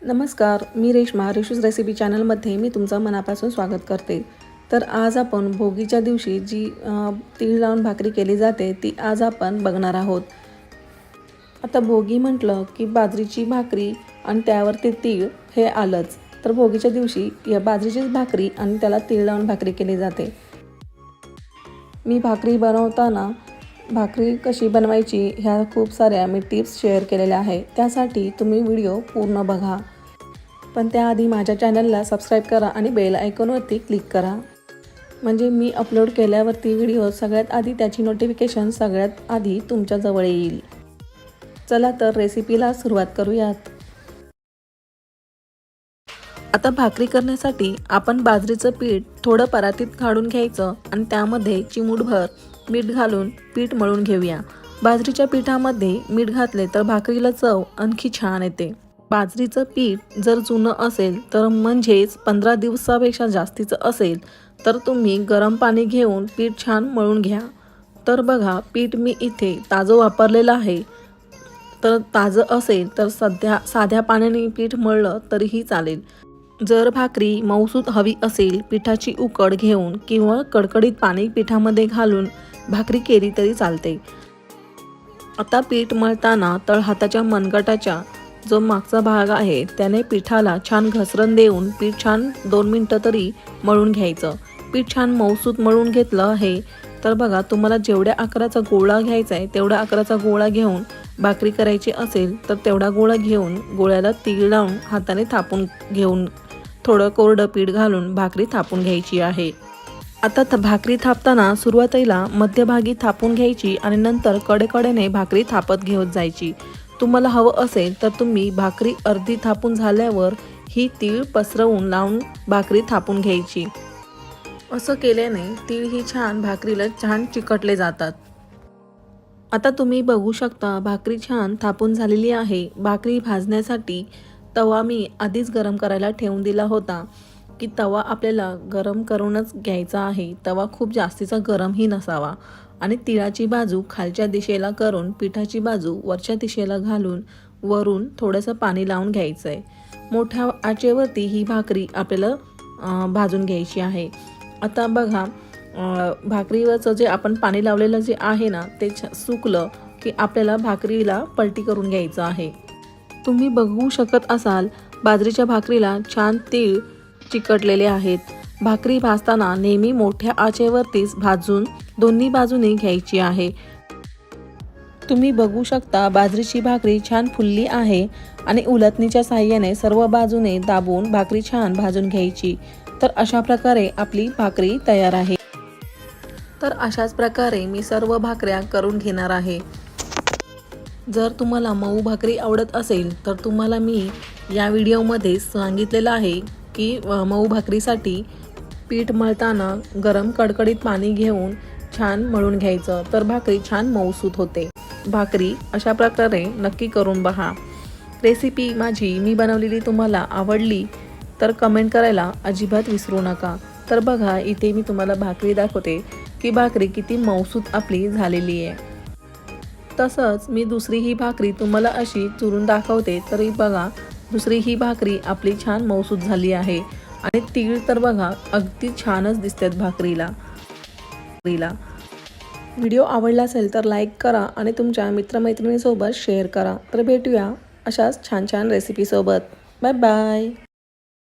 नमस्कार, मी रेश्मा रेशूज रेसिपी चॅनलमध्ये मी तुमचं मनापासून स्वागत करते। तर आज आपण भोगीच्या दिवशी जी तीळ लावून भाकरी केली जाते ती आज आपण बघणार आहोत। आता भोगी म्हटलं की बाजरीची भाकरी आणि त्यावरती तीळ हे आलंच। तर भोगीच्या दिवशी या बाजरीचीच भाकरी आणि त्याला तीळ लावून भाकरी केली जाते। मी भाकरी बनवताना भाकरी कशी बनवायची ह्या खूप साऱ्या मी टिप्स शेअर केलेल्या आहे, त्यासाठी तुम्ही व्हिडिओ पूर्ण बघा। पण त्याआधी माझ्या चॅनलला सबस्क्राईब करा आणि बेल आयकॉनवरती क्लिक करा, म्हणजे मी अपलोड केल्यावरती व्हिडिओ सगळ्यात आधी त्याची नोटिफिकेशन सगळ्यात आधी तुमच्या जवळ येईल। चला तर रेसिपीला सुरुवात करूयात। आता भाकरी करण्यासाठी आपण बाजरीचं पीठ थोडं परातीत काढून घ्यायचं आणि त्यामध्ये चिमूटभर मीठ घालून पीठ मळून घेऊया। बाजरीच्या पिठामध्ये मीठ घातले तर भाकरीला चव आणखी छान येते। बाजरीचं पीठ जर जुनं असेल तर म्हणजेच 15 दिवसापेक्षा जास्तीचं असेल तर तुम्ही गरम पाणी घेऊन पीठ छान मळून घ्या। तर बघा, पीठ मी इथे ताजं वापरलेलं आहे। तर ताजं असेल तर साध्या पाण्याने पीठ मळलं तरीही चालेल। जर भाकरी मऊसूत हवी असेल, पिठाची उकड घेऊन किंवा कडकडीत पाणी पिठामध्ये घालून भाकरी केली तरी चालते। आता पीठ मळताना तळहाताच्या मनगटाच्या जो मागचा भाग आहे त्याने पिठाला छान घसरण देऊन पीठ छान 2 मिनिटं तरी मळून घ्यायचं। पीठ छान मऊसूत मळून घेतलं आहे तर बघा, तुम्हाला जेवढ्या आकाराचा गोळा घ्यायचा आहे तेवढ्या आकाराचा गोळा घेऊन भाकरी करायची असेल तर तेवढा गोळा घेऊन गोळ्याला तीळ लावून हाताने थापून घेऊन थोडं कोरडं पीठ घालून भाकरी थापून घ्यायची आहे। आता भाकरी थापताना सुरुवातीला मध्यभागी थापून घ्यायची आणि नंतर कडेकडेने भाकरी थापत घेत जायची। तुम्हाला हवं असेल तर तुम्ही भाकरी अर्धी थापून झाल्यावर ही तीळ पसरवून लावून भाकरी थापून घ्यायची। असं केल्याने तीळ ही छान भाकरीला छान चिकटले जातात। आता तुम्ही बघू शकता भाकरी छान थापून झालेली आहे। भाकरी भाजण्यासाठी तवा मी आधीच गरम करायला ठेवून दिला होता की तवा आपल्याला गरम करूनच घ्यायचा आहे। तवा खूप जास्तीचा गरमही नसावा आणि तिळाची बाजू खालच्या दिशेला करून पिठाची बाजू वरच्या दिशेला घालून वरून थोडंसं पाणी लावून घ्यायचं आहे। मोठ्या आचेवरती ही भाकरी आपल्याला भाजून घ्यायची आहे। आता बघा, भाकरीवरचं जे आपण पाणी लावलेलं जे आहे ना ते सुकलं की आपल्याला भाकरीला पलटी करून घ्यायचं आहे। तुम्ही बघू शकत असाल बाजरीच्या भाकरीला छान तीळ चिकटलेले आहेत। भाकरी भाजताना नेहमी मोठ्या आचेवरतीच भाजून दोन्ही बाजूने घ्यायची आहे। तुम्ही बघू शकता बाजरीची भाकरी छान फुलली आहे आणि उलटणीच्या साहाय्याने सर्व बाजूने दाबून भाकरी छान भाजून घ्यायची। तर अशा प्रकारे आपली भाकरी तयार आहे। तर अशाच प्रकारे मी सर्व भाकऱ्या करून घेणार आहे। जर तुम्हाला मऊ भाकरी आवडत असेल तर तुम्हाला मी या व्हिडिओमध्ये सांगितलेलं आहे की मऊ भाकरीसाठी पीठ मळताना गरम कडकडीत पाणी घेऊन छान मळून घ्यायचं, तर भाकरी छान मऊसूत होते। भाकरी अशा प्रकारे नक्की करून पहा। रेसिपी माझी मी बनवलेली तुम्हाला आवडली तर कमेंट करायला अजिबात विसरू नका। तर बघा, इथे मी तुम्हाला भाकरी दाखवते की भाकरी किती मऊसूत आपली झालेली आहे। तसंच मी दुसरी ही भाकरी तुम्हाला अशी चुरून दाखवते, तरी बघा दुसरी ही भाकरी आपली छान मऊसूत झाली आहे आणि तीळ तर बघा अगदी छानच दिसतात भाकरीला। व्हिडिओ आवडला असेल तर लाईक करा आणि तुमच्या मित्रमैत्रिणींसोबत शेअर करा। तर भेटूया अशाच छान छान रेसिपीसोबत। Bye bye.